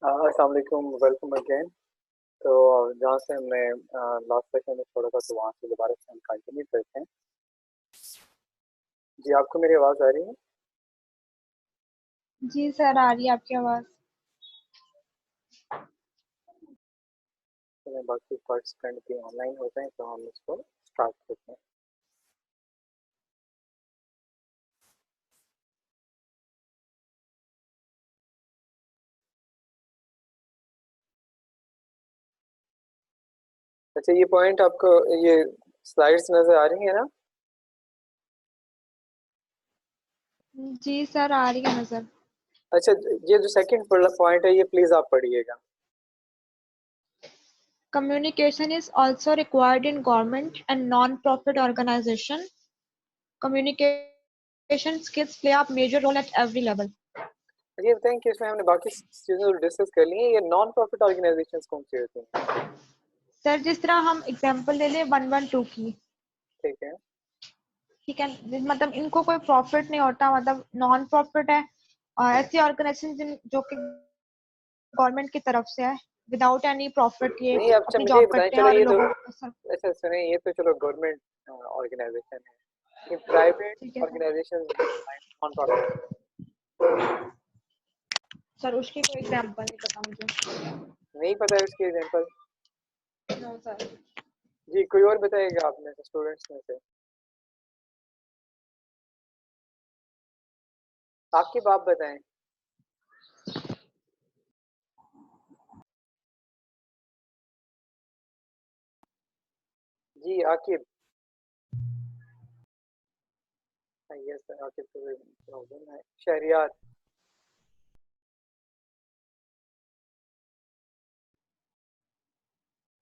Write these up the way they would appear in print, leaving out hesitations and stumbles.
अस्सलाम वालेकुम, welcome again. तो जहाँ से हमने लास्ट सेशन में छोड़ा था तो वहाँ से दोबारा से हम कंटिन्यू करते हैं। जी, आपको मेरी आवाज़ आ रही है? जी सर, आ रही है आपकी आवाज़। तो बाकी पार्टिसिपेंट भी ऑनलाइन होते हैं तो हम इसको स्टार्ट करते हैं। अच्छा, ये पॉइंट आपको ये स्लाइड्स नज़र आ रही है ना? जी सर, आ रही है नज़र। अच्छा, ये जो सेकंड पॉइंट है ये प्लीज़ आप पढ़िएगा। Communication is also required in government and non-profit organization. Communication skills play a major role at every level. ये बताएं कि इसमें हमने बाकी चीज़ें डिस्कस कर ली हैं, ये नॉन प्रॉफिट ऑर्गेनाइजेशंस कौन सी होती हैं? सर, जिस तरह हम एग्जांपल ले लें 112 की, ठीक है। ठीक है, मतलब इनको कोई प्रॉफिट नहीं होता, मतलब नॉन प्रॉफिट है। और ऐसी ऑर्गेनाइजेशन जो कि गवर्नमेंट की तरफ से है, विदाउट एनी प्रॉफिट ये नहीं, अच्छा अपनी मुझे ये जॉब बताएं, करते हैं चलो और ये तो लोगों को अच्छा सुने, ये तो चलो गवर्नमेंट ऑर्गेनाइजेशन है, ये प्राइवेट ठीक है सर। ऑर्गेनाइजेशंस भी नॉन प्रॉफिट। सर, उसकी कोई एग्जांपल नहीं पता मुझे। नहीं पता है उसकी एग्जांपल? No sir. जी, कोई और बताएगा आप में से स्टूडेंट्स में से? आपके बाप बताएं। जी आकिब। यस सर, आकिब को प्रॉब्लम है। शहरियार।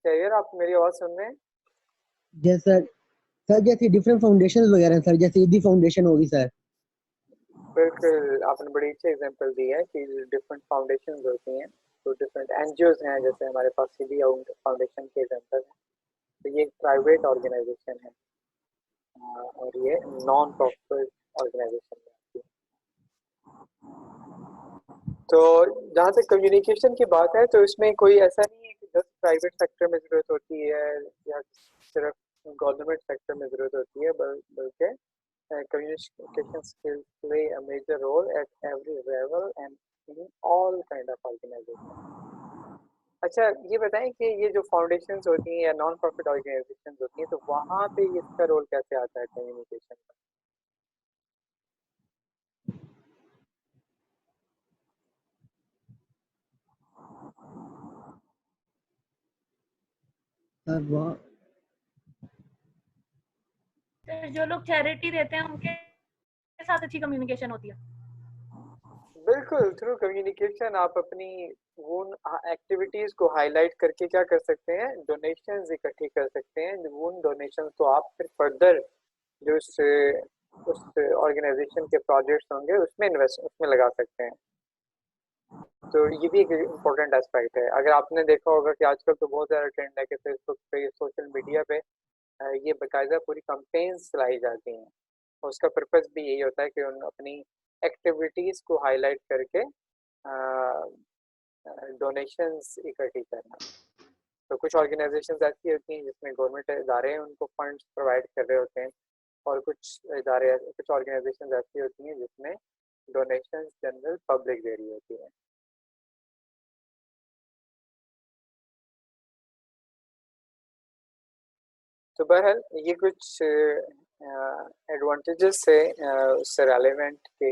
शहरियार, आप मेरी आवाज़ सुन रहे हैं? जैसे सर जैसे डिफरेंट फाउंडेशन वगैरह सर, जैसे ईदी फाउंडेशन होगी सर। बिल्कुल, आपने बड़ी अच्छी एग्जांपल दी है कि डिफरेंट फाउंडेशंस होती हैं, तो डिफरेंट एनजीओज हैं, जैसे हमारे पास सीबी फाउंडेशन के एग्जांपल है। तो ये एक प्राइवेट ऑर्गेनाइजेशन है और ये नॉन प्रॉफिट ऑर्गेनाइजेशन है। तो जहाँ तक कम्युनिकेशन की बात है तो इसमें कोई ऐसा नहीं है कि बस प्राइवेट सेक्टर में ज़रूरत होती है या सिर्फ गवर्नमेंट सेक्टर में ज़रूरत होती है, बल्कि communication skills play a major role at every level and in all kind of organization. अच्छा, ये बताएं कि ये जो फाउंडेशंस होती हैं या नॉन प्रॉफिट ऑर्गेनाइजेशंस होती हैं तो वहाँ पे इसका रोल कैसे आता है कम्युनिकेशन का? सर वहाँ जो लोग चैरिटी देते हैं उनके साथ अच्छी कम्युनिकेशन होती है। बिल्कुल, थ्रू कम्युनिकेशन आप अपनी उन एक्टिविटीज़ को हाईलाइट करके क्या कर सकते हैं, डोनेशंस इकट्ठी कर सकते हैं। उन डोनेशंस को आप फिर फर्दर जो उस ऑर्गेनाइजेशन के प्रोजेक्ट्स होंगे उसमें लगा सकते हैं। तो ये भी एक इम्पोर्टेंट एस्पेक्ट है। अगर आपने देखा होगा कि आजकल तो बहुत ज़्यादा ट्रेंड है कि फेसबुक पे, सोशल मीडिया पे ये बाकायदा पूरी कैंपेन्स चलाई जाती हैं। उसका पर्पस भी यही होता है कि उन अपनी एक्टिविटीज़ को हाईलाइट करके डोनेशंस इकट्ठी करना। तो कुछ ऑर्गेनाइजेशंस ऐसी होती हैं जिसमें गवर्नमेंट इदारे उनको फंड्स प्रोवाइड कर रहे होते हैं और कुछ ऑर्गेनाइजेशंस ऐसी होती हैं जिसमें डोनेशंस जनरल पब्लिक दे रही होती है। तो बहरहाल ये कुछ एडवांटेजेस से उससे रेलेवेंट के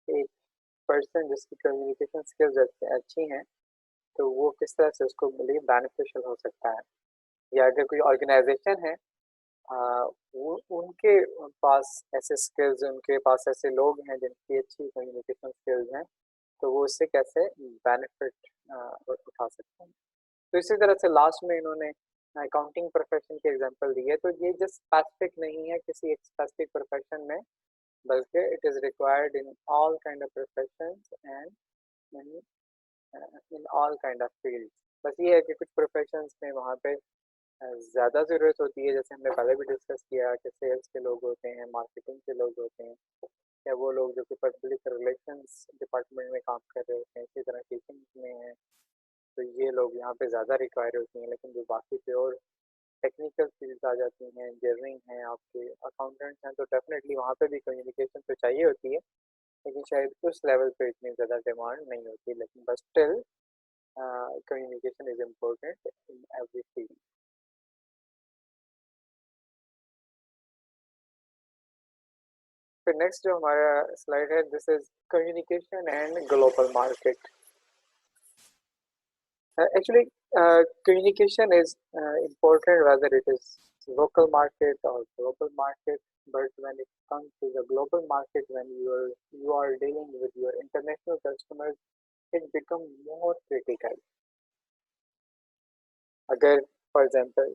एक पर्सन जिसकी कम्युनिकेशन स्किल्स अच्छी हैं तो वो किस तरह से उसको लिए बेनिफिशियल हो सकता है, या अगर कोई ऑर्गेनाइजेशन है वो उनके पास ऐसे स्किल्स, उनके पास ऐसे लोग हैं जिनकी अच्छी कम्युनिकेशन स्किल्स हैं, तो वो उससे कैसे बेनिफिट उठा सकते हैं। तो इसी तरह से लास्ट में इन्होंने अकाउंटिंग प्रोफेशन की एग्जांपल दी है। तो ये जस्ट स्पेसिफिक नहीं है किसी एक स्पेसिफिक प्रोफेशन में, बल्कि it is required in all kind of professions and in in all kind of fields. बस ये है कि कुछ प्रोफेशंस में वहाँ पे ज़्यादा ज़रूरत होती है, जैसे हमने पहले भी डिस्कस किया कि सेल्स के लोग होते हैं, मार्केटिंग के लोग होते हैं, या वो लोग जो कि पब्लिक रिलेशंस डिपार्टमेंट में काम कर रहे होते हैं, इसी तरह टीचिंग में हैं, तो ये लोग यहाँ पे ज़्यादा रिक्वायर होती हैं। लेकिन जो बाकी प्योर टेक्निकल फील्ड्स आ जाती हैं, इंजीनियरिंग हैं, आपके अकाउंटेंट्स हैं, तो डेफिनेटली वहाँ पे भी कम्युनिकेशन तो चाहिए होती है, लेकिन शायद उस लेवल पे इतनी ज़्यादा डिमांड नहीं होती। लेकिन but still communication is important in every field. फिर नेक्स्ट जो हमारा स्लाइड है, this is communication and global market. Actually, communication is important whether it is local market or global market. But when it comes to the global market, when you are dealing with your international customers, it becomes more critical. अगर for example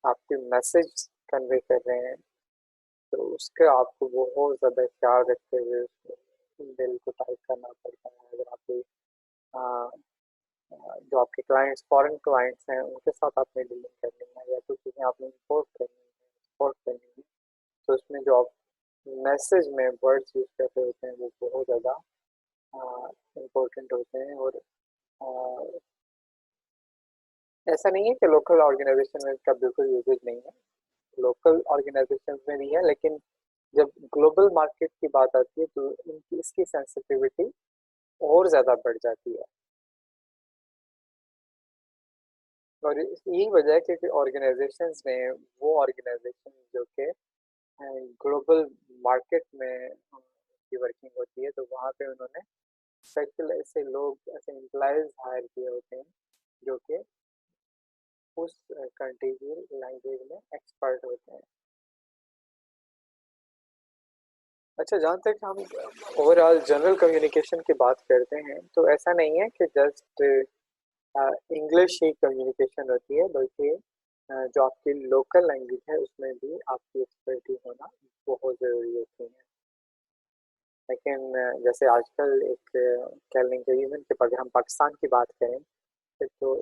आपके message convey कर रहे हैं, तो उसका आपको बहुत ज़्यादा ख्याल रखते हुए बिल को टाइप करना पड़ता है। अगर आपके जो आपके क्लाइंट्स फॉरेन क्लाइंट्स हैं, उनके साथ आपने डीलिंग करनी है या कुछ चीज़ें आपने इम्पोर्ट करनी है, एक्सपोर्ट करनी है, तो उसमें जो आप मैसेज में वर्ड्स यूज़ करते होते हैं वो बहुत ज़्यादा इम्पोर्टेंट होते हैं। और ऐसा नहीं है कि लोकल ऑर्गेनाइजेशन में इसका बिल्कुल यूजेज नहीं है, लोकल ऑर्गेनाइजेशन में भी है, लेकिन जब ग्लोबल मार्केट की बात आती है तो इनकी इसकी सेंसिटिविटी और ज़्यादा बढ़ जाती है। और यही वजह है कि ऑर्गेनाइजेशंस में वो ऑर्गेनाइजेशन जो कि ग्लोबल मार्केट में की वर्किंग होती है, तो वहाँ पे उन्होंने स्पेशल ऐसे लोग, ऐसे एम्प्लॉयज हायर किए होते हैं जो कि उस कंट्री की लैंग्वेज में एक्सपर्ट होते हैं। अच्छा, जहाँ तक हम ओवरऑल जनरल कम्युनिकेशन की बात करते हैं, तो ऐसा नहीं है कि जस्ट इंग्लिश ही कम्युनिकेशन होती है, बल्कि जो आपकी लोकल लैंग्वेज है उसमें भी आपकी एक्सपर्टीज होना बहुत ज़रूरी होती है। लेकिन जैसे आजकल एक कह लें कि इवन कि अगर हम पाकिस्तान की बात करें, तो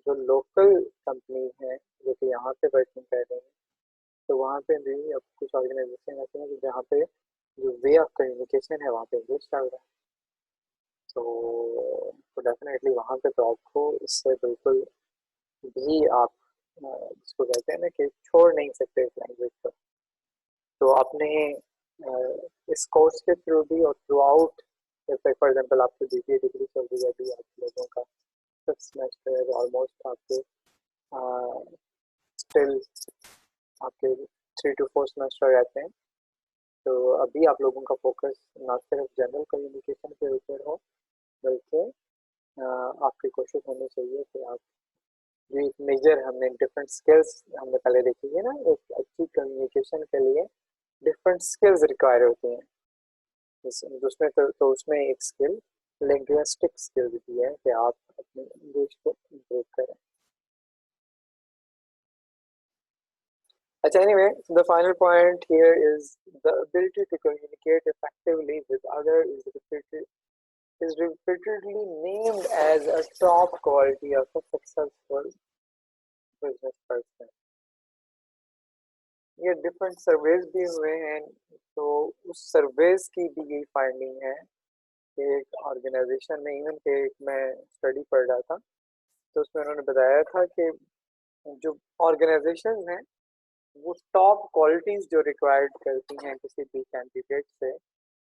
जो लोकल कंपनी है जो कि यहाँ पे वर्किंग कर रही हैं, तो वहाँ पे भी अब कुछ ऑर्गेनाइजेशन ऐसे हैं जहाँ पे जो वे ऑफ कम्युनिकेशन है वहाँ पे इंग्लिश चल रहा है। तो डेफिनेटली वहाँ पे तो आपको इससे बिल्कुल भी आप जिसको कहते हैं ना कि छोड़ नहीं सकते इस लैंग्वेज को। तो आपने इस कोर्स के थ्रू भी और थ्रू आउट, जैसे फॉर एग्जांपल आपकी बीबीए डिग्री चल रही है अभी, आप लोगों का फिफ्थ सेमेस्टर ऑलमोस्ट आपके स्टिल आपके 3 to 4 सेमेस्टर रहते हैं, तो अभी आप लोगों का फोकस ना सिर्फ जनरल कम्युनिकेशन के ऊपर हो, बल्कि आपकी कोशिश होनी चाहिए कि आप जो एक मेजर हमने डिफरेंट स्किल्स हमने पहले देखी है ना, एक अच्छी कम्युनिकेशन के लिए डिफरेंट स्किल्स रिक्वायर होती हैं, उसमें तो उसमें एक स्किल लिंग्विस्टिक स्किल भी है कि आप अपने इंग्लिश को इम्प्रूव करें। Anyway, the final point here is the ability to communicate effectively with others is repeatedly named as a top quality of a successful business person. ये डिफरेंट सर्वेज भी हुए हैं, तो उस सर्वेज की भी यही फाइंडिंग है कि एक ऑर्गेनाइजेशन में, इवन के एक मैं स्टडी पढ़ रहा था, तो उसमें उन्होंने बताया था कि जो ऑर्गेनाइजेशन हैं वो टॉप क्वालिटीज़ जो रिक्वायर्ड करती हैं किसी भी कैंडिडेट से,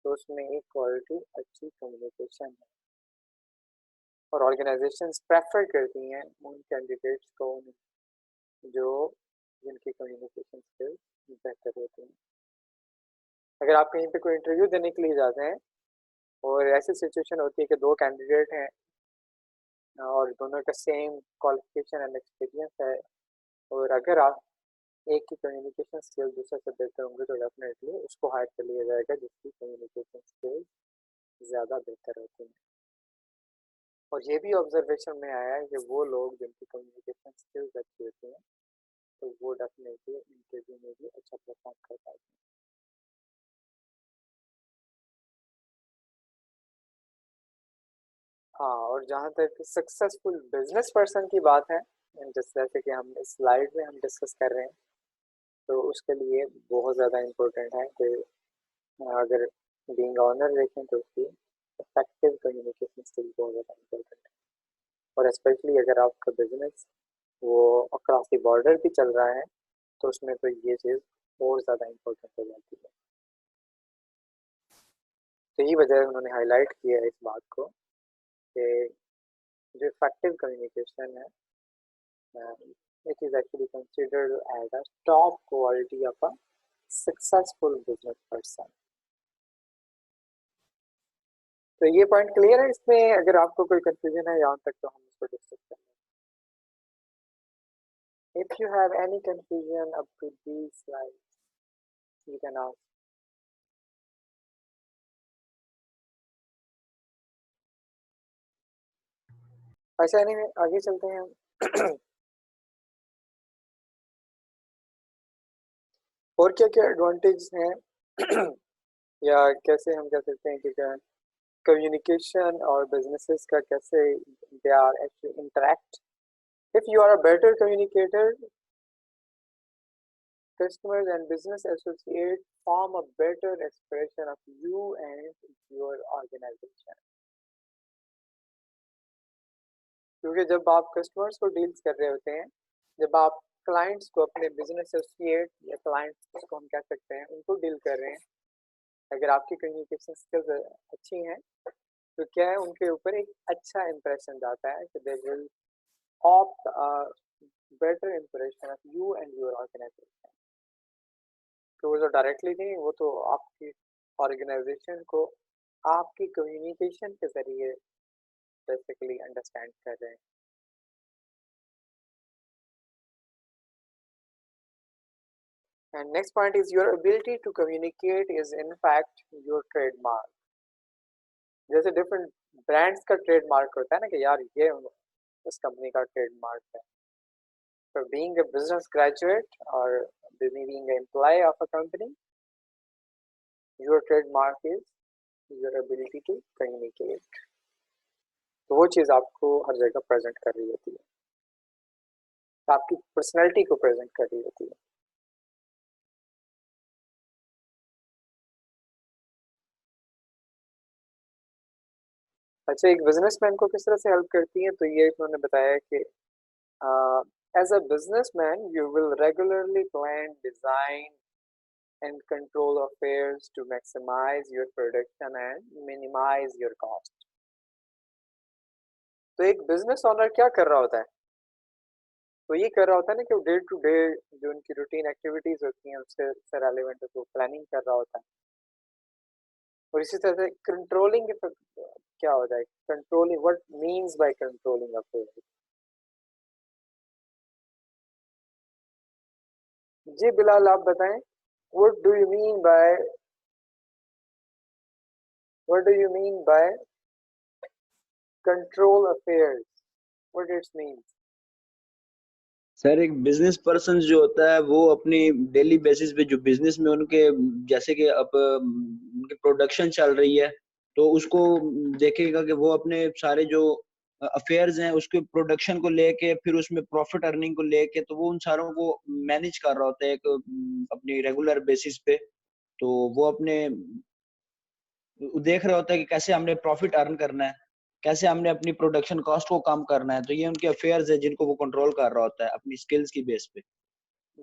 तो उसमें एक क्वालिटी अच्छी कम्युनिकेशन है। और ऑर्गेनाइजेशंस प्रेफर करती हैं उन कैंडिडेट्स को जो जिनकी कम्युनिकेशन स्किल्स बेहतर होती हैं। अगर आप कहीं पे कोई इंटरव्यू देने के लिए जाते हैं और ऐसी सिचुएशन होती है कि 2 कैंडिडेट हैं और दोनों का सेम क्वालिफिकेशन एंड एक्सपीरियंस है, और अगर आप एक की कम्युनिकेशन स्किल दूसरे से बेहतर होंगे, तो डेफिनेटली उसको हायर कर लिया जाएगा जिसकी कम्युनिकेशन स्किल ज़्यादा बेहतर होती हैं। और ये भी ऑब्जर्वेशन में आया है कि वो लोग जिनकी कम्युनिकेशन स्किल्स अच्छी होती हैं, तो वो डेफिनेटली इंटरव्यू में भी अच्छा परफॉर्म कर पाते हैं। हाँ, और जहाँ तक सक्सेसफुल बिजनेस पर्सन की बात है, जैसे कि हम इस स्लाइड में हम डिस्कस कर रहे हैं, तो उसके लिए बहुत ज़्यादा इम्पोर्टेंट है कि अगर बीइंग ऑनर देखें तो उसकी इफेक्टिव कम्युनिकेशन स्किल बहुत ज़्यादा इम्पोर्टेंट है, और स्पेशली अगर आपका बिजनेस वो अक्रॉस द बॉर्डर भी चल रहा है तो उसमें तो ये चीज़ और ज़्यादा इम्पोर्टेंट हो जाती है। तो यही वजह उन्होंने हाईलाइट किया है इस बात को कि जो इफेक्टिव कम्युनिकेशन है it is actually considered as a top quality of a successful business person. तो ये पॉइंट क्लियर है इसमें? अगर आपको कोई कंफ्यूजन है यहाँ तक तो हम इसको डिस्कस करें। If you have any confusion up to these slides, you can ask. अच्छा, नहीं आगे चलते हैं हम। और क्या क्या एडवांटेज हैं या कैसे हम कह सकते हैं कि कम्युनिकेशन और बिजनेसेस का कैसे they are actually interact. If you are a better communicator, customers and business associates form a better expression of you and your organization। क्योंकि जब आप कस्टमर्स को डील्स कर रहे होते हैं, जब आप क्लाइंट्स को अपने बिजनेस एसोसिएट या क्लाइंट्स को हम कह सकते हैं उनको डील कर रहे हैं, अगर आपकी कम्युनिकेशन स्किल्स अच्छी हैं तो क्या है उनके ऊपर एक अच्छा इंप्रेशन जाता है कि they will opt a better impression of you and your organisation. तो वो जो डायरेक्टली नहीं, वो तो आपकी ऑर्गेनाइजेशन को आपकी कम्युनिकेशन के जरिए बेसिकली अंडरस्टैंड कर रहे हैं। And next point is your ability to communicate is in fact your trademark। जैसे डिफरेंट ब्रांड्स का ट्रेडमार्क होता है ना कि यार ये उस कंपनी का ट्रेडमार्क है। For being a business graduate or being an employee of a company, your trademark is your ability to communicate। तो वो चीज़ आपको हर जगह प्रेजेंट कर रही होती है, आपकी पर्सनैलिटी को प्रेजेंट कर रही होती है। अच्छा, एक बिजनेसमैन को किस तरह से हेल्प करती है, तो ये उन्होंने बताया कि as a businessman you will regularly plan, design and control affairs to maximize your production and minimize your cost। तो एक बिजनेस ओनर क्या कर रहा होता है? तो ये कर रहा होता है ना कि डे टू डे जो उनकी रूटीन एक्टिविटीज होती हैं उससे रेलिवेंट तो प्लानिंग कर रहा होता है। और इसी तरह से कंट्रोलिंग क्या होता है? Controlling, what means by controlling affairs? जी बिलाल, आप बताएं, what do you mean by control affairs? What it's means? Sir, एक बिजनेस पर्सन जो होता है वो अपनी डेली बेसिस पे जो बिजनेस में उनके जैसे कि अब उनकी प्रोडक्शन चल रही है तो उसको देखेगा कि वो अपने सारे जो अफेयर्स हैं उसके प्रोडक्शन को लेके फिर उसमें प्रॉफिट अर्निंग को लेके तो वो उन सारों को मैनेज कर रहा होता है एक अपनी रेगुलर बेसिस पे। तो वो अपने देख रहा होता है कि कैसे हमने प्रॉफिट अर्न करना है, कैसे हमने अपनी प्रोडक्शन कॉस्ट को कम करना है। तो ये उनके अफेयर्स है जिनको वो कंट्रोल कर रहा होता है अपनी स्किल्स की बेस पे।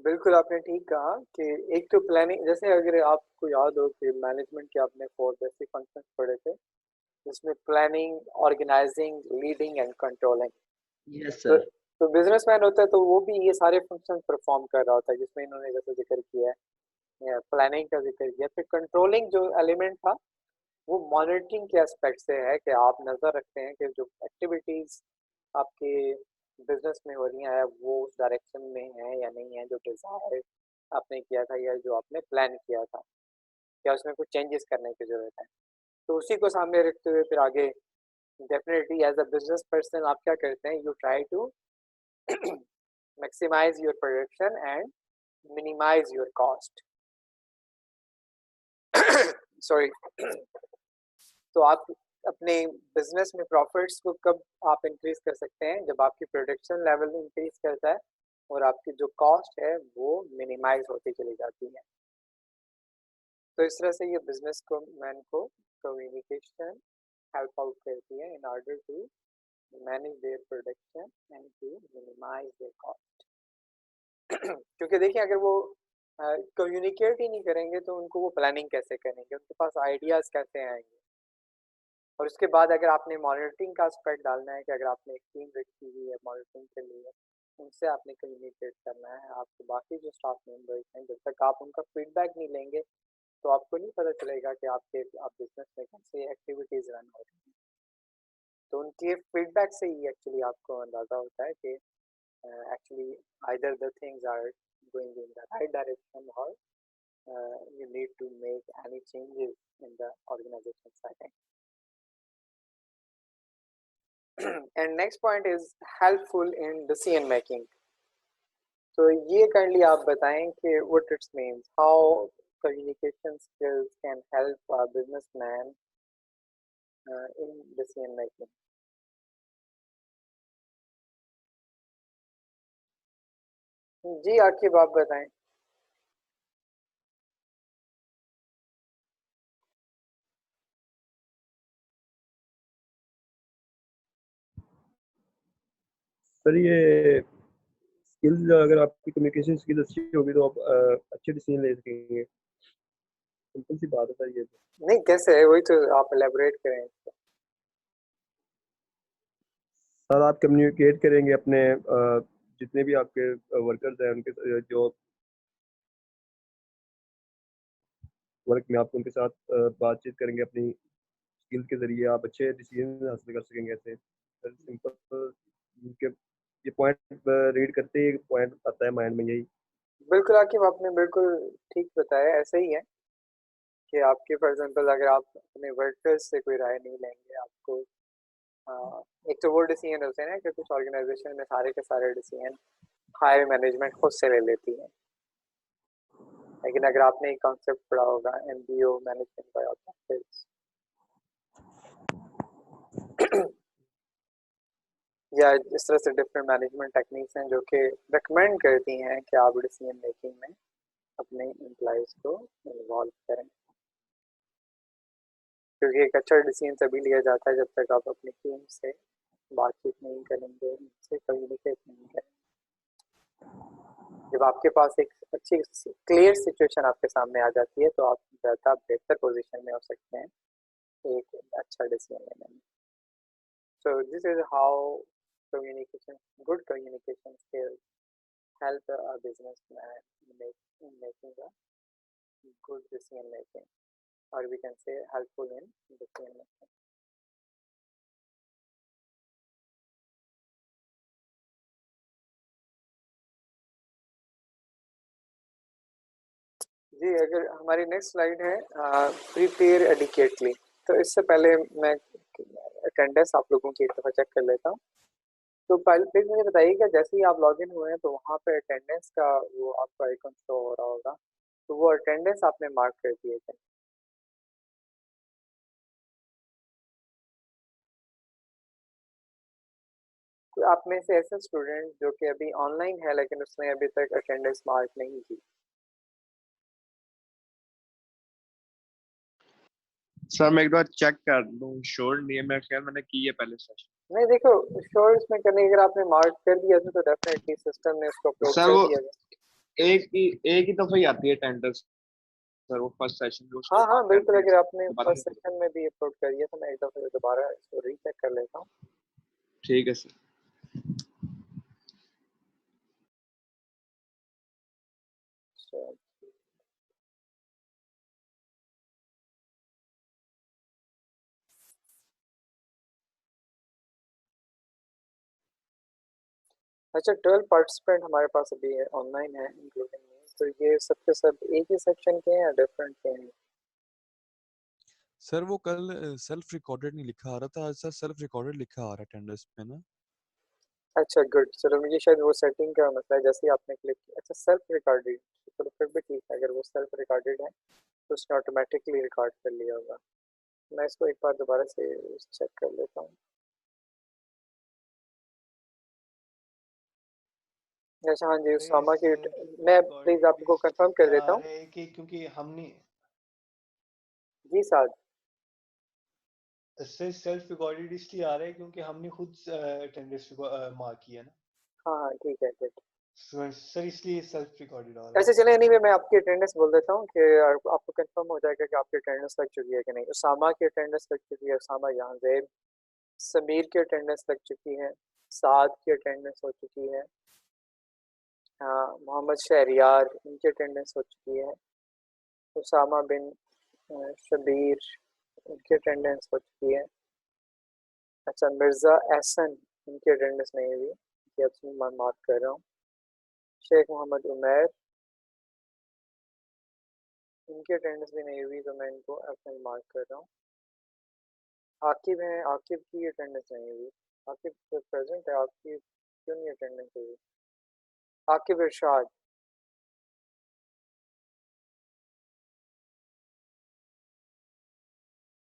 बिल्कुल आपने ठीक कहा कि एक तो प्लानिंग, जैसे अगर आपको याद हो कि मैनेजमेंट के आपने 4 बेसिक फंक्शंस पढ़े थे, जिसमें planning, organising, leading and controlling. Yes तो सर। तो बिजनेसमैन होता है तो वो भी ये सारे फंक्शंस परफॉर्म कर रहा होता है, जिसमें इन्होंने जैसे जिक्र किया है, प्लानिंग का जिक्र किया। फिर कंट्रोलिंग जो एलिमेंट था वो मॉनिटरिंग के एस्पेक्ट से है कि आप नज़र रखते हैं कि जो एक्टिविटीज़ आपके बिजनेस में हो रही हैं वो उस डायरेक्शन में है या नहीं है जो डिज़ायर आपने किया था या जो आपने प्लान किया था, या उसमें कुछ चेंजेस करने की ज़रूरत है। तो उसी को सामने रखते हुए फिर आगे definitely as a business person आप क्या करते हैं, you try to maximise your production and minimise your cost. Sorry. तो आप अपने बिजनेस में प्रॉफिट्स को कब आप इंक्रीज कर सकते हैं? जब आपकी प्रोडक्शन लेवल इंक्रीज करता है और आपकी जो कॉस्ट है वो मिनिमाइज होती चली जाती है। तो इस तरह से ये बिजनेस को मैन को कम्युनिकेशन हेल्प आउट करती है in order to manage their production and to minimise their cost. क्योंकि देखिए अगर वो कम्युनिकेट ही नहीं करेंगे तो उनको वो प्लानिंग कैसे करेंगे, उनके पास आइडियाज़ कैसे आएंगे। और उसके बाद अगर आपने मॉनिटरिंग का एस्पेक्ट डालना है कि अगर आपने एक टीम रखी हुई है मॉनिटरिंग के लिए, उनसे आपने कम्युनिकेट करना है, आपके बाकी जो स्टाफ मेंबर्स हैं जब तक आप उनका फीडबैक नहीं लेंगे तो आपको नहीं पता चलेगा कि आप बिजनेस में कैसे एक्टिविटीज़ रन हो रही हैं। तो उनके फीडबैक से ही एक्चुअली आपको अंदाज़ा होता है कि actually either the things are going in the right direction or you need to make any changes in the organization setting. And next point is helpful in decision making. So ये kindly आप बताएं कि what it means, how communication skills can help a businessman in decision making. जी आखिर आप बताएं। Sir ये skills, अगर आपकी कम्युनिकेशन स्किल अच्छी होगी तो आप अच्छे डिसीजन ले सकेंगे। सिंपल सी बात है सर ये। नहीं कैसे है वही तो आप एलेबोरेट करें। सर आप कम्युनिकेट करेंगे अपने जितने भी आपके वर्कर्स हैं उनके जो वर्क में, आप उनके साथ बातचीत करेंगे, अपनी स्किल के जरिए आप अच्छे डिसीजन हासिल कर सकेंगे। ऐसे सर सिंपल ये पॉइंट रीड करते ही पॉइंट आता है माइंड में यही। बिल्कुल आकिब आपने बिल्कुल ठीक बताया, ऐसे ही है कि आपके फॉर एग्जांपल अगर आप अपने वर्कर्स से कोई राय नहीं लेंगे, आपको एक तो वो डिसीजन होते हैं ना कि कुछ ऑर्गेनाइजेशन में सारे के सारे डिसीजन हायर मैनेजमेंट खुद से ले लेती है। लेकिन अगर आपने एक कॉन्सेप्ट पढ़ा होगा एमबीओ, मैनेजमेंट बाय ऑब्जेक्टिव्स, या इस तरह से डिफरेंट मैनेजमेंट टेक्निक्स हैं जो कि रिकमेंड करती हैं कि आप डिसीजन मेकिंग में अपने एम्प्लॉयज़ को इन्वॉल्व करें, क्योंकि एक अच्छा डिसीजन तभी लिया जाता है जब तक आप अपनी टीम से बातचीत नहीं करेंगे, उनसे कम्युनिकेट नहीं करेंगे। जब आपके पास एक अच्छी क्लियर सिचुएशन आपके सामने आ जाती है तो आप ज़्यादा बेहतर पोजीशन में हो सकते हैं एक अच्छा डिसीजन लेने में। So this is how good communication skills help a businessman in making a good decision making, or we can say helpful in decision making. जी अगर हमारी नेक्स्ट स्लाइड है प्रिपेयर एडिकेटली, तो इससे पहले मैं अटेंडेंस आप लोगों की एक दफ़ा चेक कर लेता हूँ। तो पहले मुझे बताइए कि जैसे ही आप लॉगिन हुए हैं तो वहाँ पे अटेंडेंस का वो आपका आइकन शो हो रहा होगा, तो वो अटेंडेंस आपने मार्क कर दिए थे। तो आप में से ऐसे स्टूडेंट जो कि अभी ऑनलाइन है लेकिन उसने अभी तक अटेंडेंस मार्क नहीं की? सर मैं एक बार चेक कर लूँ, श्योर नहीं है, मैं ख्याल मैंने की है पहले सेशन। नहीं देखो श्योर इसमें करने अगर आपने मार्क कर दिया था तो डेफिनेटली सिस्टम ने उसको अपलोड सर कर वो दिया। एक ही दफा ही आती है अटेंडेंस सर, वो फर्स्ट सेशन में। हाँ हाँ बिल्कुल, अगर आपने फर्स्ट सेशन में भी अपलोड कर दिया तो मैं एक दफा दोबारा इसको रीचेक कर लेता हूँ। ठीक है सर। अच्छा 12 पार्टिसिपेंट हमारे पास अभी ऑनलाइन है इंक्लूडिंग मी, तो ये सबके सब एक ही सेक्शन के हैं या डिफरेंट के हैं? सर वो कल सेल्फ रिकॉर्डेड नहीं लिखा आ रहा था, आज सर सेल्फ रिकॉर्डेड लिखा आ रहा है अटेंडेंस पे ना। अच्छा गुड, चलो मुझे शायद वो सेटिंग का मसला है, जैसे ही आपने क्लिक किया। अच्छा सेल्फ रिकॉर्डेड, चलो फिर भी ठीक है, अगर वो सेल्फ रिकॉर्डेड है तो उसने ऑटोमेटिकली रिकॉर्ड कर लिया होगा। मैं इसको एक बार दोबारा से चेक कर लेता हूँ। अच्छा हाँ जी, उसामा की मैं प्लीज आपको कंफर्म कर देता हूँ कि क्योंकि हमने जी साद। सर सेल्फ रिकॉर्डेड इसलिए आ रहा है क्योंकि हमने खुद अटेंडेंस मार्क किया ना हाँ ठीक है गुड। स्टूडेंट सर, इसलिए सेल्फ रिकॉर्डेड आ रहा ऐसे है। चले एनीवे मैं आपकी अटेंडेंस बोल देता हूँ कि आपको कंफर्म हो जाएगा कि आपकी अटेंडेंस लग चुकी है कि नहीं। उसामा की अटेंडेंस लग चुकी है, उसामा यहाँ जैब। समीर की अटेंडेंस लग चुकी है, साद की अटेंडेंस हो चुकी है, हाँ मोहम्मद शहरियार इनकी अटेंडेंस हो चुकी है, उसामा बिन शबीर इनकी अटेंडेंस हो चुकी है। अच्छा मिर्ज़ा एहसन इनकी अटेंडेंस नहीं हुई, ये अब मैं मार्क कर रहा हूँ। शेख मोहम्मद उमैर इनकी अटेंडेंस भी नहीं हुई तो मैं इनको एब्सेंट मार्क कर रहा हूँ। आकिब हैं, आकिब की अटेंडेंस नहीं हुई। आकिब तो प्रेजेंट है, आकिब क्यों नहीं अटेंडेंस हुई? आकिब इरशाद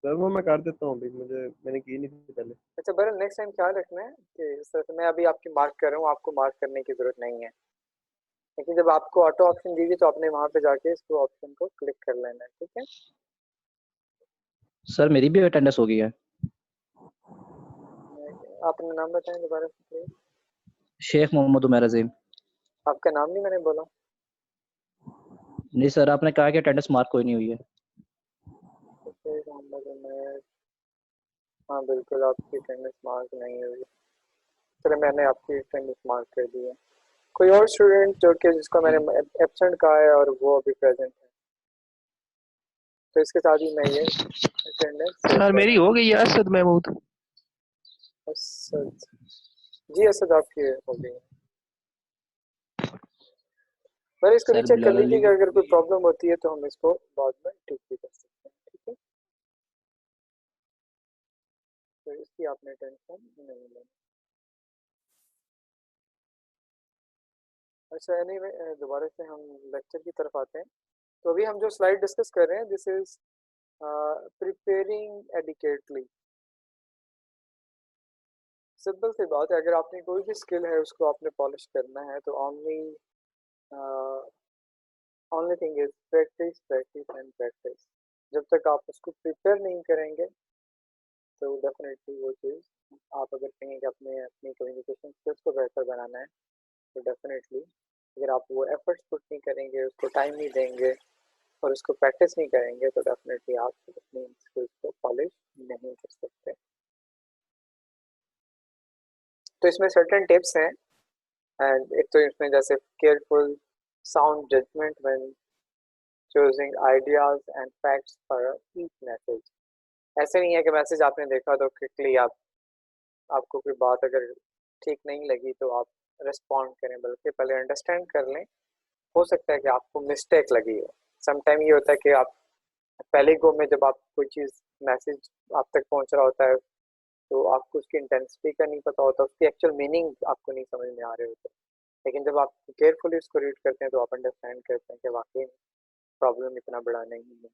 सर वो मैं कर देता हूँ अभी, मैंने की नहीं थी पहले। अच्छा बरल नेक्स्ट टाइम ख्याल रखना है कि इस तरह से मैं अभी आपकी मार्क कर रहा हूँ, आपको मार्क करने की ज़रूरत नहीं है। लेकिन जब आपको ऑटो ऑप्शन दीजिए तो आपने वहाँ पे जाके इसको ऑप्शन को क्लिक कर लेना है, ठीक है? सर मेरी भी अटेंडेंस हो गई है। आपने नाम बताएं दोबारा से प्लीज। शेख मोहम्मद उमर अजीम। आपका नाम नहीं मैंने बोला। नहीं सर, आपने कहा कि अटेंडेंस मार्क कोई नहीं हुई है। शेख मोहम्मद उमर, हाँ बिल्कुल आपकी अटेंडेंस मार्क नहीं हुई। चलो मैंने आपकी अटेंडेंस मार्क कर दी है। कोई और स्टूडेंट जो कि जिसको मैंने एब्सेंट कहा है और वो अभी प्रेजेंट है, तो इसके साथ ही मैं ये अटेंडेंस सेव सर कर मेरी रहा हूँ। हो गई है असद महमूद। असद जी, असद आपकी हो गई है। पर इसको सर रीचेक कर बिलाल अली लीजिएगा, अगर कोई प्रॉब्लम होती है तो हम इसको बाद में ठीक भी कर सकते हैं, ठीक है? तो इसकी आपने टेंशन नहीं लेनी। अच्छा एनीवे दोबारा से हम लेक्चर की तरफ आते हैं। तो अभी हम जो स्लाइड डिस्कस कर रहे हैं, this is preparing adequately. Simple सी बात है, अगर आपने कोई भी स्किल है उसको आपने पॉलिश करना है तो only thing is practice practice and practice. जब तक आप उसको प्रिपेयर नहीं करेंगे तो डेफिनेटली वो चीज़ आप अगर कहेंगे अपने अपनी कम्युनिकेशन स्किल्स को बेहतर बनाना है तो डेफिनेटली अगर आप वो एफर्ट्स पुट नहीं करेंगे, उसको टाइम नहीं देंगे और उसको प्रैक्टिस नहीं करेंगे तो डेफिनेटली आप अपनी स्किल्स को पॉलिश नहीं कर सकते। तो इसमें सर्टेन टिप्स हैं, एंड एक तो इसमें जैसे careful sound judgement when choosing ideas and facts for each message. ऐसे नहीं है कि मैसेज आपने देखा तो क्विकली आपको कोई बात अगर ठीक नहीं लगी तो आप रिस्पॉन्ड करें, बल्कि पहले अंडरस्टैंड कर लें। हो सकता है कि आपको मिस्टेक लगी हो। समटाइम ये होता है कि आप पहले गो में जब आप कोई चीज़ मैसेज आप तक पहुंच रहा होता है तो आपको उसकी इंटेंसिटी का नहीं पता होता, उसकी एक्चुअल मीनिंग आपको नहीं समझ में आ रहे होते। लेकिन जब आप केयरफुली उसको रीड करते हैं तो आप अंडरस्टैंड करते हैं कि वाकई प्रॉब्लम इतना बड़ा नहीं है।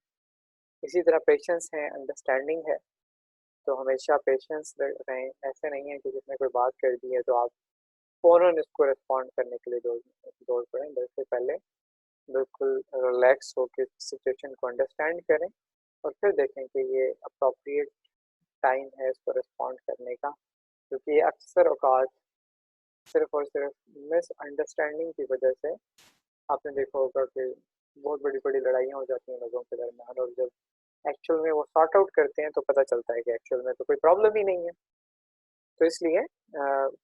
इसी तरह पेशेंस है, अंडरस्टैंडिंग है, तो हमेशा पेशेंस रहें। ऐसे नहीं है कि जिसने कोई बात कर दी है तो आप फ़ौरन इसको रिस्पॉन्ड करने के लिए दौड़ पड़ें, बल्कि पहले बिल्कुल रिलैक्स होकर सिचुएशन को अंडरस्टैंड करें और फिर देखें कि ये अप्रोप्रिएट टाइम है इसको रिस्पॉन्ड करने का। क्योंकि ये अक्सर औकात सिर्फ और सिर्फ मिसअंडरस्टैंडिंग की वजह से आपने देखा होगा कि बहुत बड़ी बड़ी लड़ाइयाँ हो जाती हैं लोगों के दरमियान, और जब एक्चुअल में वो सॉर्ट आउट करते हैं तो पता चलता है कि एक्चुअल में तो कोई प्रॉब्लम ही नहीं है। तो इसलिए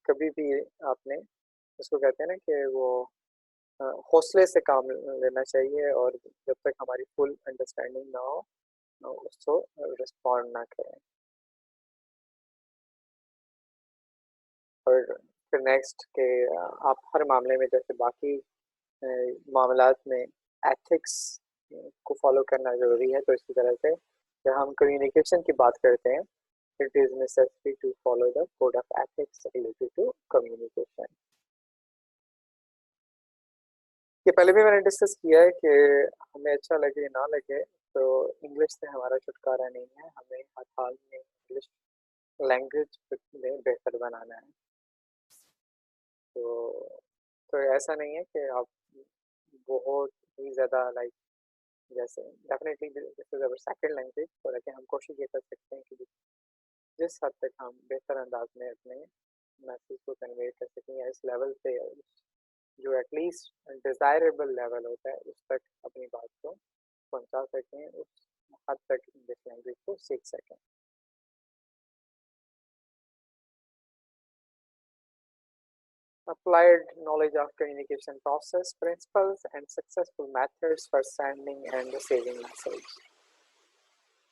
कभी भी आपने उसको कहते हैं ना कि वो हौसले से काम लेना चाहिए, और जब तक हमारी फुल अंडरस्टैंडिंग ना हो उसको रिस्पॉन्ड ना करें। और फिर नेक्स्ट के आप हर मामले में जैसे बाकी मामलात में एथिक्स को फॉलो करना ज़रूरी है, तो इसी तरह से जब हम कम्युनिकेशन की बात करते हैं, it is necessary to follow the code of ethics related to communication. ये पहले भी मैंने डिस्कस किया है कि हमें अच्छा लगे ना लगे तो इंग्लिश से हमारा छुटकारा नहीं है, हमें हर हाल में इंग्लिश लैंग्वेज में बेहतर बनाना है। तो ऐसा नहीं है कि आप बहुत ही ज़्यादा लाइक जैसे definitely this is our second language, तो लेकिन हम कोशिश ये कर सकते हैं कि जिस हद तक हम बेहतर अंदाज में अपने मैसेज को कन्वे कर सकें या इस लेवल पे जो एटलीस्ट डिज़ायरेबल लेवल होता है उस तक अपनी बात को पहुंचा सकें, उस हद तक इंग्लिश लैंग्वेज को सीख सकें। Applied knowledge of communication process, principles, and successful methods for sending and receiving message.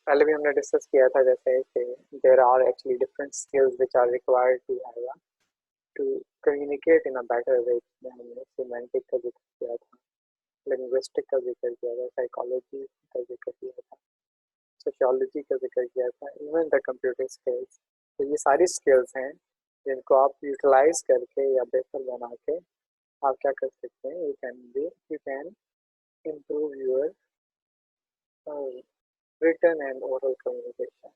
पहले भी हमने डिस्कस किया था जैसे कि there are actually different skills which are required to communicate in a better way. हमने semantic का जिक्र किया था, linguistic का जिक्र किया था, psychology का जिक्र किया था, sociology का जिक्र किया था, even the computer skills. तो ये सारी skills हैं जिनको आप यूटिलाइज करके या बेहतर बना के आप क्या कर सकते हैं, you can improve your written and oral communication.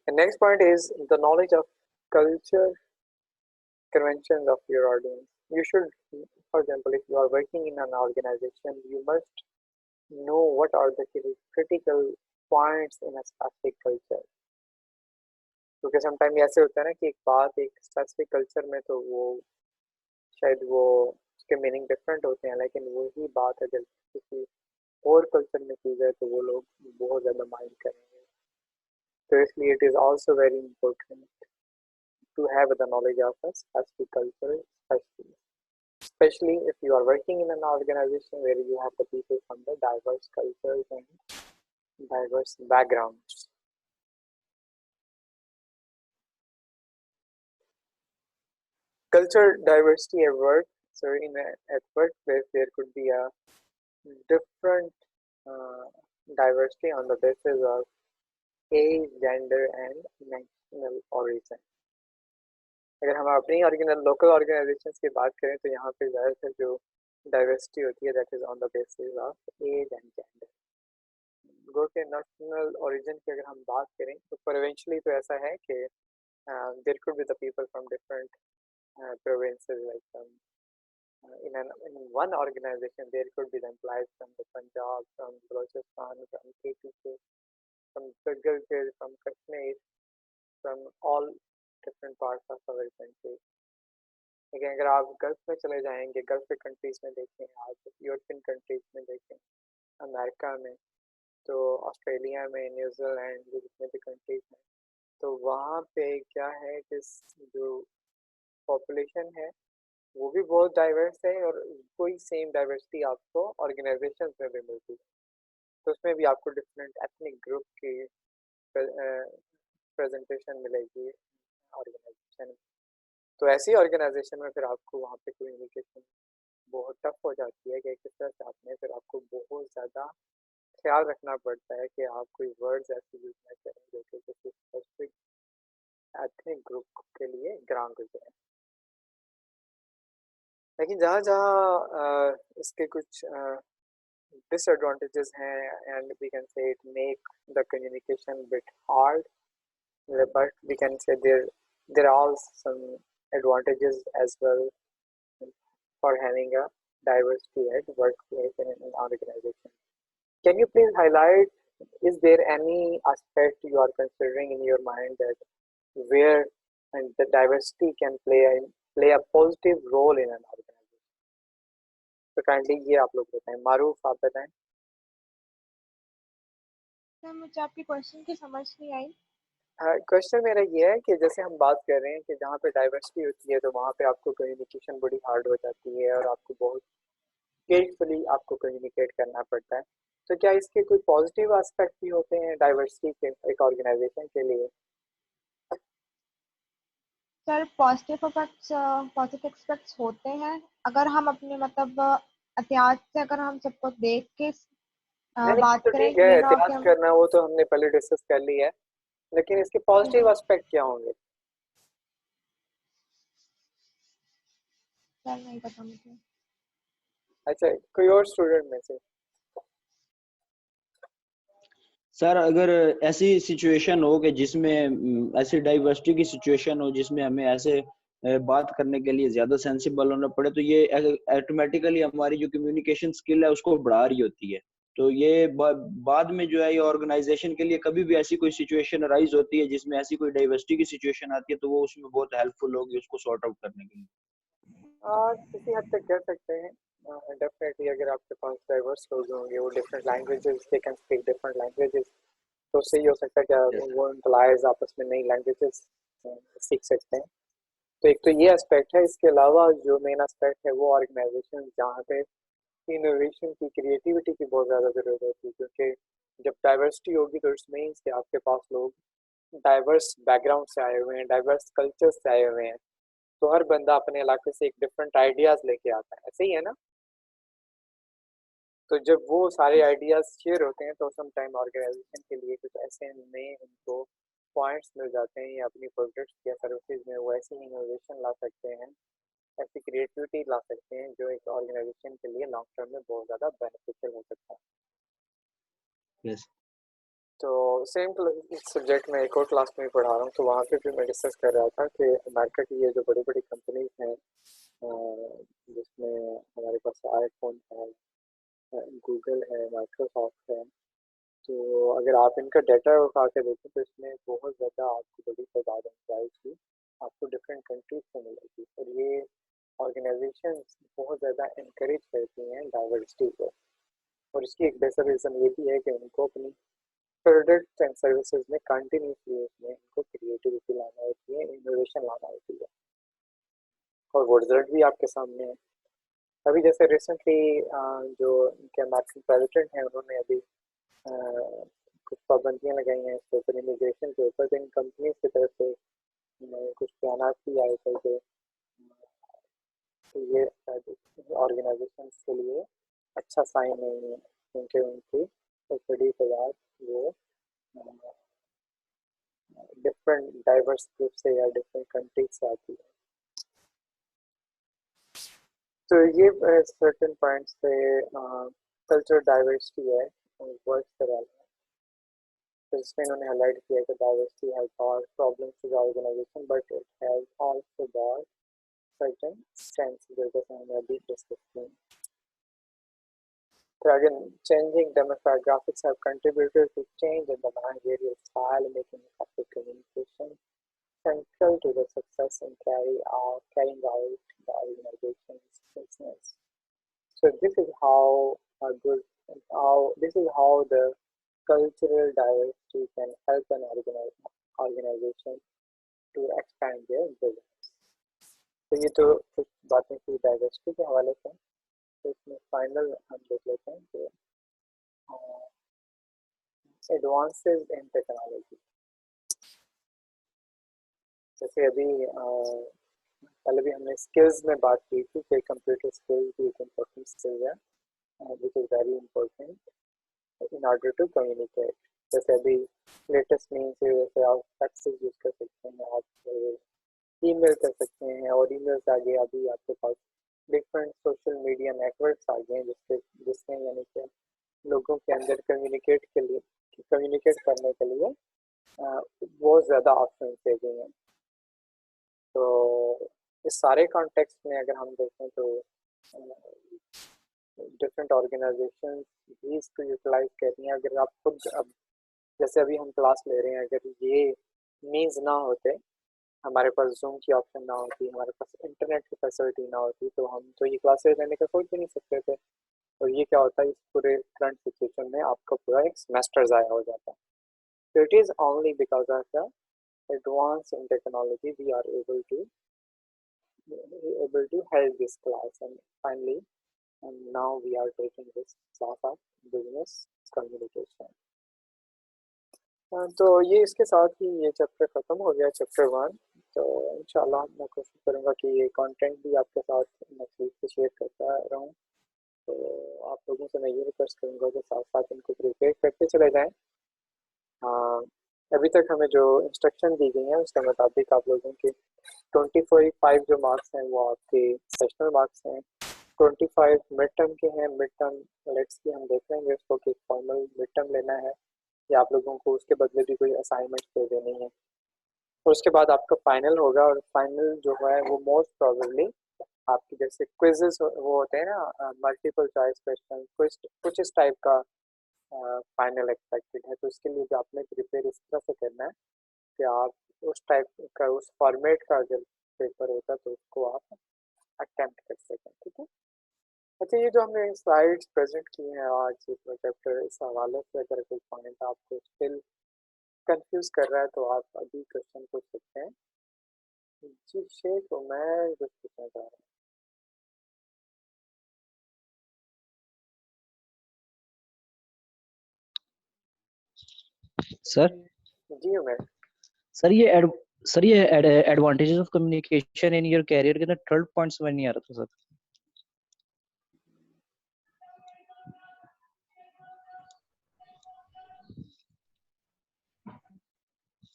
The next point is the knowledge of culture conventions of your audience. You should, for example, if you are working in an organization, you must know what are the critical points in a specific culture. क्योंकि sometime ऐसे होता है ना कि एक बात एक specific culture में तो वो शायद वो उसके मीनिंग डिफरेंट होते हैं, लेकिन वही बात अगर किसी और कल्चर में की जाए तो वो लोग बहुत ज़्यादा माइंड करेंगे। तो इसलिए it is also very important to have the knowledge of a specific culture, especially if you are working in an organization where you have the people from the diverse cultures and diverse backgrounds. Culture diversity at work. So at workplace there could be a different diversity on the basis of age, gender and national origin. अगर हम अपनी local organisations की बात करें तो यहाँ पे ज़्यादातर जो डाइवर्सिटी होती है that is on the basis of age and gender. गो के नेशनल ओरिजिन की अगर हम बात करें तो प्रोविंशियली तो ऐसा है कि there could be the people from different provinces, like in one organization there could be the employees from the Punjab, from Balochistan, from KPK, from Gilgit, from Kashmir, from all different parts of our country. लेकिन अगर आप gulf में चले जाएंगे, gulf के countries में देखें, आप यूरोपियन कंट्रीज में देखें, अमेरिका में, तो ऑस्ट्रेलिया में, न्यूजीलैंड, जितने भी कंट्रीज हैं, तो वहाँ पे क्या है कि जो पॉपुलेशन है वो भी बहुत डाइवर्स है और कोई सेम डाइवर्सिटी आपको ऑर्गेनाइजेशंस में भी मिलती है। तो उसमें भी आपको डिफरेंट एथनिक ग्रुप की प्रेजेंटेशन मिलेगी ऑर्गेनाइजेशन। तो ऐसी ऑर्गेनाइजेशन में फिर आपको वहाँ पे कम्युनिकेशन बहुत टफ हो जाती है कि किस तरह से आपने फिर आपको बहुत ज़्यादा ख्याल रखना पड़ता है कि आप कोई वर्ड्स ऐसे यूज ना करें जो कि किसी स्पेसिफिक एथनिक ग्रुप के लिए ग्राम गुजरे। लेकिन जहाँ जहाँ इसके कुछ disadvantages हैं and we can say it make the communication bit hard, but we can say there are some advantages as well for having a diversity at workplace and in organization. Can you please highlight, is there any aspect you are considering in your mind that where and the diversity can play a positive role in an organization? तो kindly ये आप लोग बताएं। मारूफ आप बताएं। Sir मुझे आपकी question की समझ नहीं आई। क्वेश्चन मेरा ये है कि जैसे हम बात कर रहे हैं कि जहाँ पे डाइवर्सिटी होती है तो वहाँ पे आपको कम्युनिकेशन बड़ी हार्ड हो जाती है और आपको बहुत केयरफुली आपको कम्युनिकेट करना पड़ता है। तो क्या इसके कोई पॉजिटिव एस्पेक्ट भी होते हैं डाइवर्सिटी के एक ऑर्गेनाइजेशन के लिए? सर पॉजिटिव एस्पेक्ट्स होते हैं अगर हम अपने मतलब एहतियात से अगर हम सबको देख के बात तो करें। ठीक है, एहतियात करना वो तो हमने पहले डिस्कस कर ली है, लेकिन इसके पॉजिटिव एस्पेक्ट क्या होंगे? सर नहीं पता मुझे। अच्छा, कोई और स्टूडेंट में से? सर अगर ऐसी सिचुएशन हो कि जिसमें ऐसी डाइवर्सिटी की सिचुएशन हो जिसमें हमें ऐसे बात करने के लिए ज्यादा सेंसिबल होना पड़े, तो ये ऑटोमेटिकली हमारी जो कम्युनिकेशन स्किल है उसको बढ़ा रही होती है। तो ये बाद में जो है ये ऑर्गेनाइजेशन के लिए कभी भी ऐसी कोई सिचुएशन अराइज होती है जिसमें ऐसी कोई डाइवर्सिटी की सिचुएशन आती है, तो वो उसमें बहुत हेल्पफुल होगी उसको सॉर्ट आउट करने के लिए। किसी हद तक कह सकते हैं। डेफिनेटली अगर आपके पास डाइवर्स लोग होंगे, वो different languages, they can speak different languages, तो सही हो सकता है क्या वो एम्प्लॉयज आपस में नई लैंग्वेजेस सीख सकते हैं। तो एक तो ये एस्पेक्ट है। इसके अलावा जो मेन एस्पेक्ट है वो ऑर्गेनाइजेशन जहाँ पे इनोवेशन की, क्रिएटिविटी की बहुत ज़्यादा ज़रूरत होती है, क्योंकि जब डाइवर्सिटी होगी तो इट्स मीन्स कि आपके पास लोग डाइवर्स बैकग्राउंड से आए हुए हैं, डाइवर्स कल्चर से आए हुए हैं, तो हर बंदा अपने इलाके से एक डिफरेंट आइडियाज लेके आता है, ऐसे ही है ना। तो जब वो सारे आइडियाज शेयर होते हैं तो सम टाइम ऑर्गेनाइजेशन के लिए कुछ ऐसे नए उनको पॉइंट्स मिल जाते हैं, या अपनी प्रोडक्ट्स या सर्विसेज में वो ऐसी इनोवेशन ला सकते हैं, ऐसी क्रिएटिविटी ला सकते हैं जो एक ऑर्गेनाइजेशन के लिए लॉन्ग टर्म में बहुत ज़्यादा बेनिफिशियल हो सकता है। yes. तो सेम सब्जेक्ट में एक और क्लास में पढ़ा रहा हूँ, तो वहाँ पे भी मैं डिस्कस कर रहा था कि अमेरिका की ये जो बड़ी बड़ी कंपनीज हैं, जिसमें हमारे पास आईफोन है, गूगल है, माइक्रोसॉफ्ट है, तो अगर आप इनका डाटा उठा के देखें तो इसमें बहुत ज़्यादा आपको बड़ी तादाद एम्प्लॉइज की आपको डिफरेंट कंट्रीज से मिलेगी, और ये ऑर्गेनाइजेशन बहुत ज़्यादा इनक्रेज करती हैं डाइवर्सिटी को। और इसकी एक बेहतर रीज़न ये भी है कि उनको अपनी प्रोडक्ट एंड सर्विसेज में कंटिन्यूसली उसमें इनको क्रिएटिविटी लाना होती है, इनोवेशन लाना होती है, और वो रिजल्ट भी आपके सामने है। अभी जैसे रिसेंटली जो इनके अमेरिकन प्रेसिडेंट हैं, उन्होंने अभी कुछ पाबंदियां लगाई हैं इसके ऊपर, इमिग्रेशन के ऊपर, इन कंपनीज की तरफ से कुछ बयान भी आए थे कि ये ऑर्गेनाइजेशन के लिए अच्छा साइन नहीं है, क्योंकि उनकी एक बड़ी तादाद वो डिफरेंट डाइवर्स ग्रुप से या डिफरेंट कंट्रीज से आती है। तो ये सर्टेन पॉइंट्स पे कल्चर डाइवर्सिटी है वर्क कर रहा है, तो इसमें इन्होंने हाईलाइट किया कि diversity has caused problems to the organisation but it has also brought certain strengths, जैसे हमने अभी डिस्कस किया। So again, changing demographics have contributed to change in the managerial style, making effective communication central to the success in carrying out the organization's business. So this is how the cultural diversity can help an organization to expand their business. तो ये तो कुछ बातें थी diversity के हवाले से। तो इसमें फाइनल हम देख लेते हैं कि एडवांसेस इन टेक्नोलॉजी। जैसे अभी पहले भी हमने स्किल्स में बात की थी कि कंप्यूटर स्किल्स भी एक इम्पोर्टेंट स्किल है, which is very important in order to communicate. जैसे अभी लेटेस्ट मीन्स से जैसे आप फैक्सेस यूज़ कर सकते हैं, आप ईमेल कर सकते हैं, और ईमेल से आगे अभी आपके पास डिफरेंट सोशल मीडिया नेटवर्क्स आ गए हैं जिसमें यानी कि लोगों के अंदर कम्युनिकेट करने के लिए बहुत ज़्यादा ऑप्शन दे गए हैं। तो इस सारे कॉन्टेक्स्ट में अगर हम देखें तो डिफरेंट ऑर्गेनाइजेशन भी इसको यूटिलाइज कर रही हैं। अगर आप खुद अब जैसे अभी हम क्लास ले रहे हैं, अगर ये मीन्स ना होते, हमारे पास जूम की ऑप्शन ना होती, हमारे पास इंटरनेट की फैसिलिटी ना होती, तो हम तो ये क्लासेस लेने का सोच भी नहीं सकते थे। और ये क्या होता है, इस पूरे करंट सिचुएशन में आपका पूरा एक सेमेस्टर ज़ाया हो जाता है। So it is only because of the advance in technology we are able to hold this class, and finally and now we are taking this class of business communication. तो ये इसके साथ ही ये चैप्टर ख़त्म हो गया, चैप्टर 1। तो इंशाल्लाह मैं कोशिश करूँगा कि ये कंटेंट भी आपके साथ नेक्स्ट वीक से शेयर करता रहूँ। तो आप लोगों से मैं ये रिक्वेस्ट करूँगा कि साथ साथ इनको प्रिपेयर करते चले जाएँ। अभी तक हमें जो इंस्ट्रक्शन दी गई हैं उसके मुताबिक आप लोगों के 25 जो मार्क्स हैं वो आपके सेशनल मार्क्स हैं, 25 मिड टर्म के हैं। मिड टर्म लेट्स की हम देख लेंगे उसको कि फॉर्मल मिड टर्म लेना है या आप लोगों को उसके बदले भी कोई असाइनमेंट दे देनी है। और उसके बाद आपका फाइनल होगा, और फाइनल जो है वो मोस्ट प्रोबेबली आपकी जैसे क्विजेस वो होते हैं ना, मल्टीपल चॉइस क्वेश्चन, कुछ कुछ इस टाइप का फाइनल एक्सपेक्टेड है। तो इसके लिए जो आपने प्रिपेयर इस तरह से करना है कि आप उस टाइप का, उस फॉर्मेट का जब पेपर होता है तो उसको आप अटेम्प्ट कर सकें, ठीक है। अच्छा, ये जो हमने स्लाइड्स प्रेजेंट की हैं आज ये प्रोजेक्ट, इस हवाले से अगर कोई पॉइंट आपको स्टिल कंफ्यूज कर रहा है तो आप अभी क्वेश्चन पूछ सकते हैं। जी शेख, मैं कुछ पूछना चाह रहा सर हूँ। जी उमेर, सर ये advantages of communication in your career के अंदर थर्ड पॉइंट समझ नहीं आ रहा था सर।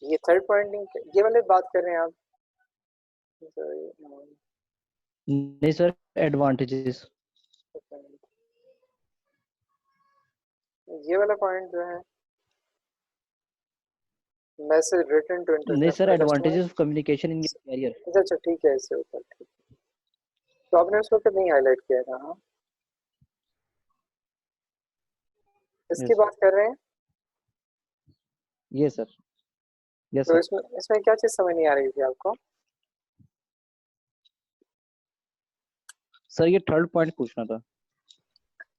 ये थर्ड पॉइंट ये वाले बात कर रहे हैं आप? नहीं सर, एडवांटेजेस। ये वाला पॉइंट जो है, मैसेज रिटन टू नहीं sir, international customer. Advantages of communication in your career. अच्छा अच्छा, ठीक है, इससे ऊपर ठीक। तो आपने उसको फिर नहीं हाईलाइट किया था? हाँ, इसकी यस बात कर रहे हैं। यस सर, यस तो सर। इसमें क्या चीज़ समझ नहीं आ रही थी आपको? सर ये थर्ड पॉइंट पूछना था।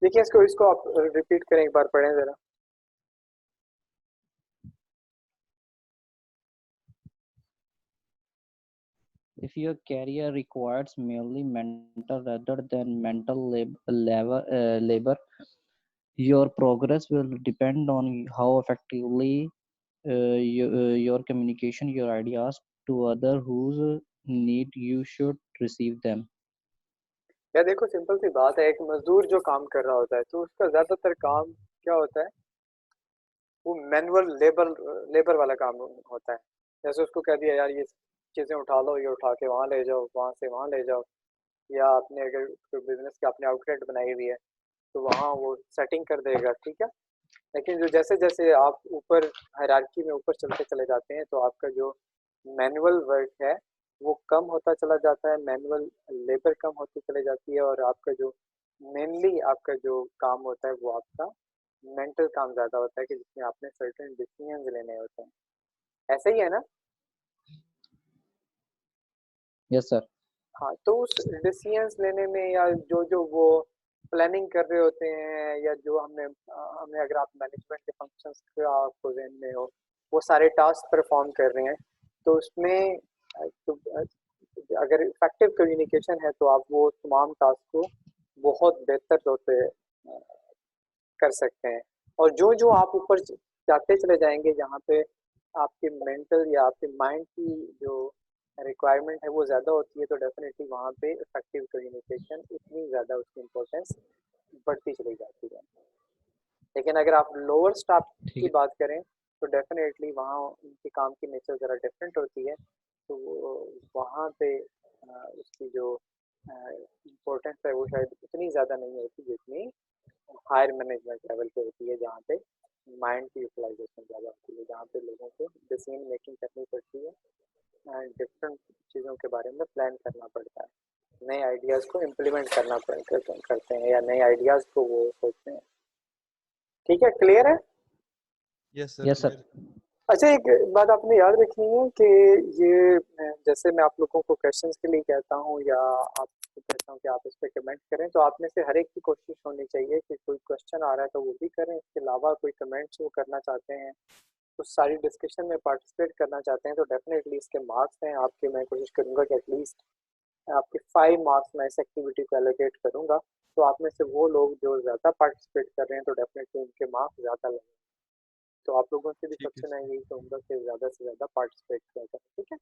देखिए, इसको आप रिपीट करें, एक बार पढ़ें जरा। If your career requires merely mental rather than mental labor, your progress will depend on how effectively your communication, your ideas to other whose need you should receive them. या देखो, सिंपल सी बात है, एक मजदूर जो काम कर रहा होता है तो उसका ज्यादातर काम क्या होता है? वो मैनुअल लेबर वाला काम होता है। जैसे उसको कह दिया यार ये चीज़ें उठा लो, ये उठा के वहाँ ले जाओ, वहाँ से वहाँ ले जाओ, या आपने अगर कोई बिजनेस की आपने आउटलेट बनाई हुई है तो वहाँ वो सेटिंग कर देगा, ठीक है। लेकिन जो जैसे जैसे आप ऊपर हायरार्की में ऊपर चलते चले जाते हैं तो आपका जो मैनुअल वर्क है वो कम होता चला जाता है, मैनुअल लेबर कम होती चली जाती है, और आपका जो मेनली आपका जो काम होता है वो आपका मेंटल काम ज़्यादा होता है कि जिसमें आपने सर्टेन डिसीजंस लेने होते हैं। ऐसा ही है ना? Yes sir. हाँ, तो उस डिसीजंस लेने में या जो जो वो प्लानिंग कर रहे होते हैं, या जो हमने अगर आप मैनेजमेंट के फंक्शंस का आपको ज़हन में हो, वो सारे टास्क परफॉर्म कर रहे हैं, तो उसमें तो अगर इफेक्टिव कम्युनिकेशन है तो आप वो तमाम टास्क को बहुत बेहतर तौर पे कर सकते हैं। और जो जो आप ऊपर जाते चले जाएंगे, जहाँ पे आपके मेंटल या आपके माइंड की जो रिक्वायरमेंट है वो ज़्यादा होती है, तो डेफिनेटली वहाँ पे इफेक्टिव कम्युनिकेशन उतनी ज़्यादा उसकी इम्पोर्टेंस बढ़ती चली जाती है। लेकिन अगर आप लोअर स्टाफ ठीक की है। बात करें तो डेफिनेटली वहाँ उनके काम की नेचर ज़रा डिफरेंट होती है, तो वहाँ पे उसकी जो इम्पोर्टेंस है वो शायद उतनी ज़्यादा नहीं होती जितनी हायर मैनेजमेंट लेवल पे होती है, जहाँ पे माइंड की यूटिलाइजेशन ज़्यादा होती है, जहाँ पे लोगों को डिसीजन मेकिंग करनी पड़ती है एंड डिफरेंट चीज़ों के बारे में प्लान करना पड़ता है, नए आइडियाज़ को इम्प्लीमेंट करते हैं, या नए आइडियाज़ को वो सोचते हैं। ठीक है, क्लियर है? Yes Yes sir. सर। अच्छा, एक बात आपने याद रखनी है कि ये जैसे मैं आप लोगों को क्वेश्चंस के लिए कहता हूँ या आपको कहता हूँ कि आप इस पर कमेंट करें, तो आप में से हर एक की कोशिश होनी चाहिए कि कोई क्वेश्चन आ रहा है तो वो भी करें, इसके अलावा कोई कमेंट्स वो करना चाहते हैं, तो सारी डिस्कशन में पार्टिसिपेट करना चाहते हैं, तो डेफिनेटली इसके मार्क्स हैं आपके। मैं कोशिश करूँगा कि एटलीस्ट आपके 5 मार्क्स मैं इस एक्टिविटी को एलोकेट करूँगा, तो आप में से वो लोग जो ज़्यादा पार्टिसिपेट कर रहे हैं तो डेफिनेटली उनके मार्क्स ज़्यादा लगेंगे। तो आप लोगों से भी ठीक है सबसे मैं सर। यही कहूँगा कि ज़्यादा से ज़्यादा पार्टिसिपेट किया जाए, ठीक है। तो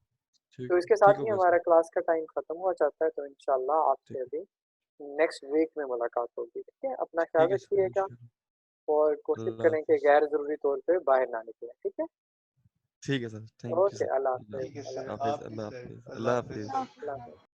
ठीक इसके ठीक साथ ही होगा हमारा सर। क्लास का टाइम ख़त्म हुआ चाहता है, तो इंशाल्लाह ठीक आपसे अभी नेक्स्ट वीक में मुलाकात होगी, ठीक है। अपना ख्याल ठीक है सर, रखिएगा इंशाल्लाह। और कोशिश अल्लाह करें कि हाफिज। गैर ज़रूरी तौर पे बाहर ना निकलें, ठीक है। ठीक है sir, thank you okay, sir. Allah Allah ठीक है हाफिज़, सर, अल्लाह हाफिज, आप भी अल्लाह सर, हाफिज, अल्लाह अल्लाह हाफिज। हाफिज। हाफिज़।